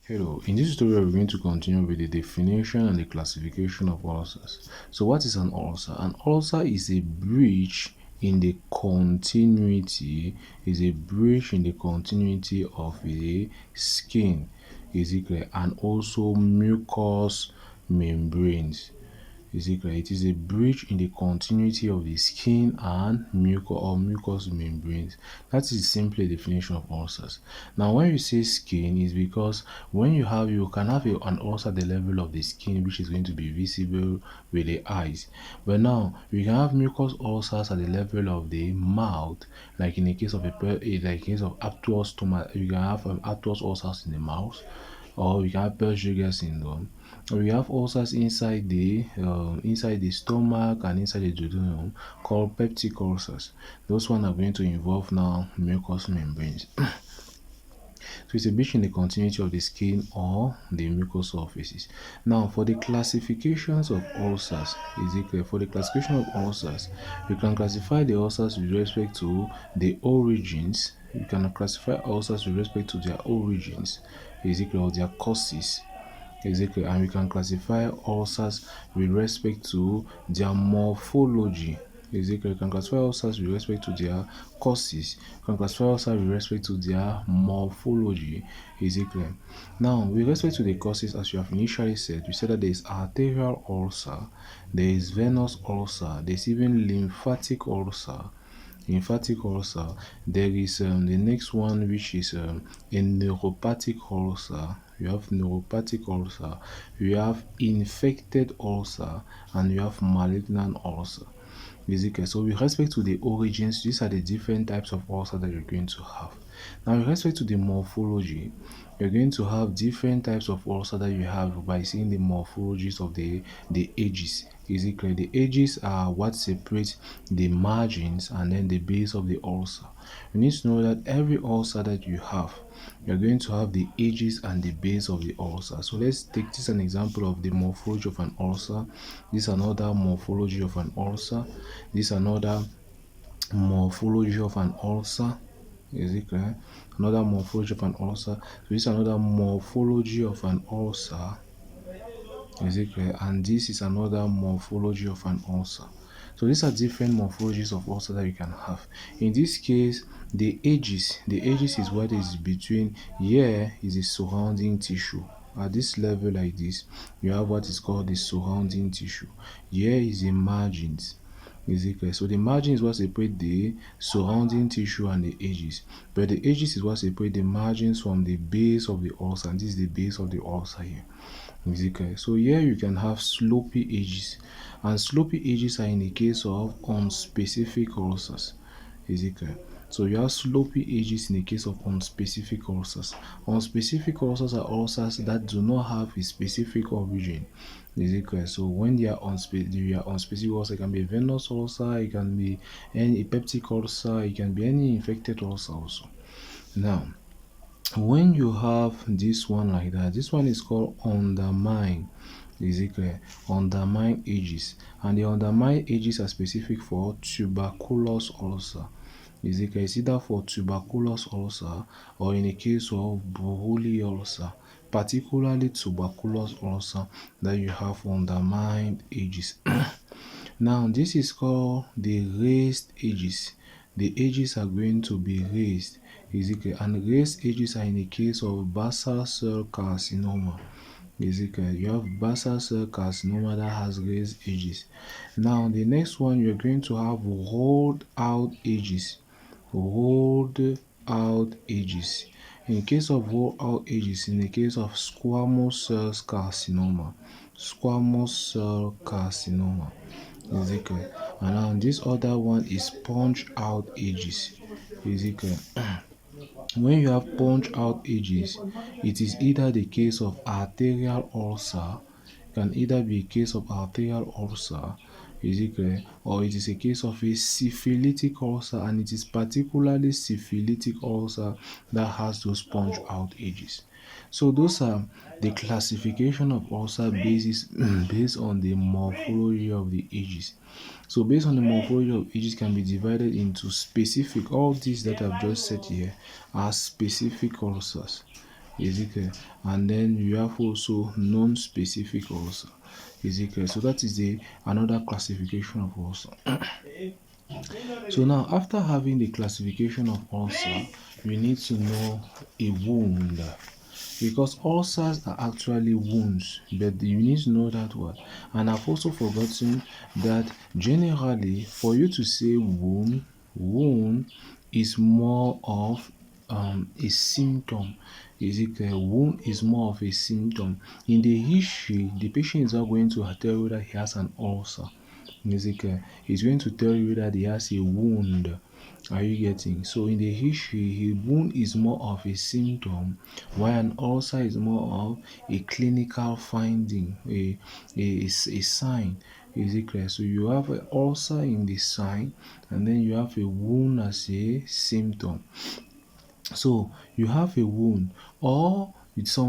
Hello, in this tutorial we're going to continue with the definition and the classification of ulcers. So what is an ulcer? An ulcer is a breach in the continuity, of the skin, is it clear? And also mucous membranes. Is it clear? It is a breach in the continuity of the skin and mucous membranes. That is simply a definition of ulcers. Now, when you say skin, is because when you can have an ulcer at the level of the skin, which is going to be visible with the eyes. But now you can have mucous ulcers at the level of the mouth, like in the case of Aphthous stomach, you can have Aphthous ulcers in the mouth, or we can have Peugeot syndrome. We have ulcers inside the stomach and inside the duodenum called peptic ulcers. Those ones are going to involve now mucous membranes. So it's a breach in the continuity of the skin or the mucous surfaces. Now, for the classifications of ulcers, is it clear? For the classification of ulcers, you can classify the ulcers with respect to the origins. You can classify ulcers with respect to their origins, is it clear, or their causes. Exactly, and we can classify ulcers with respect to their morphology. Exactly, we can classify ulcers with respect to their causes. We can classify ulcers with respect to their morphology. Exactly. Now, with respect to the causes, as you have initially said, we said that there is arterial ulcer, there is venous ulcer, there is even lymphatic ulcer. There is the next one, which is a neuropathic ulcer. You have neuropathic ulcer, you have infected ulcer, and you have malignant ulcer. Basically, so with respect to the origins, these are the different types of ulcer that you're going to have. Now, with respect to the morphology, you're going to have different types of ulcer that you have by seeing the morphologies of the edges. Is it clear? The edges are what separates the margins and then the base of the ulcer. You need to know that every ulcer that you have, you're going to have the edges and the base of the ulcer. So let's take this an example of the morphology of an ulcer. This is another morphology of an ulcer. This is another morphology of an ulcer. Is it clear? Another morphology of an ulcer. So this is another morphology of an ulcer. Is it clear? And this is another morphology of an ulcer. So these are different morphologies of ulcer that you can have. In this case, the edges is what is between. Here is the surrounding tissue. At this level like this, you have what is called the surrounding tissue. Here is the margins. Is it clear? So the margin is what separate the surrounding tissue and the edges, but the edges is what separate the margins from the base of the ulcer, and this is the base of the ulcer here. Is it clear? So here you can have slopy edges, and slopy edges are in the case of unspecific ulcers. Is it clear? So you have slopy edges in the case of unspecific ulcers. Unspecific ulcers are ulcers that do not have a specific origin. Is it clear? So when they are unspecific ulcer, it can be a venous ulcer, it can be any peptic ulcer, it can be any infected ulcer also. Now, when you have this one like that, this one is called undermine. Is it clear? Undermine edges, and the undermine edges are specific for tuberculous ulcer. Is it clear? It's either for tuberculous ulcer or in the case of Buruli ulcer, particularly tuberculous ulcer, that you have undermined edges. Now, this is called the raised edges. The edges are going to be raised. Is it clear? And raised edges are in the case of basal cell carcinoma. Is it clear? You have basal cell carcinoma that has raised edges. Now, the next one, you're going to have rolled out edges. Rolled out edges. In the case of rolled out edges, in the case of squamous cell carcinoma. Squamous cell carcinoma. Is it clear? And now this other one is punch out edges. Is it clear? When you have punch out edges, it is either the case of arterial ulcer, can either be a case of arterial ulcer, is it clear, or it is a case of a syphilitic ulcer, and it is particularly syphilitic ulcer that has those punch out edges. So those are the classification of ulcer basis based on the morphology of the edges. So based on the morphology of edges can be divided into specific. All these that I've just said here are specific ulcers. Is it clear? And then you have also non-specific ulcer. Is it clear? So that is another classification of ulcer. So now, after having the classification of ulcer, you need to know a wound, because ulcers are actually wounds, but you need to know that word. And I've also forgotten that generally, for you to say wound is more of a symptom. Is it clear? Wound is more of a symptom. In the history, the patient is not going to tell you that he has an ulcer. Is it clear? He's going to tell you that he has a wound. Are you getting? So in the history, a wound is more of a symptom, while an ulcer is more of a clinical finding, a sign. Is it clear? So you have an ulcer in the sign, and then you have a wound as a symptom. So you have a wound, or it's some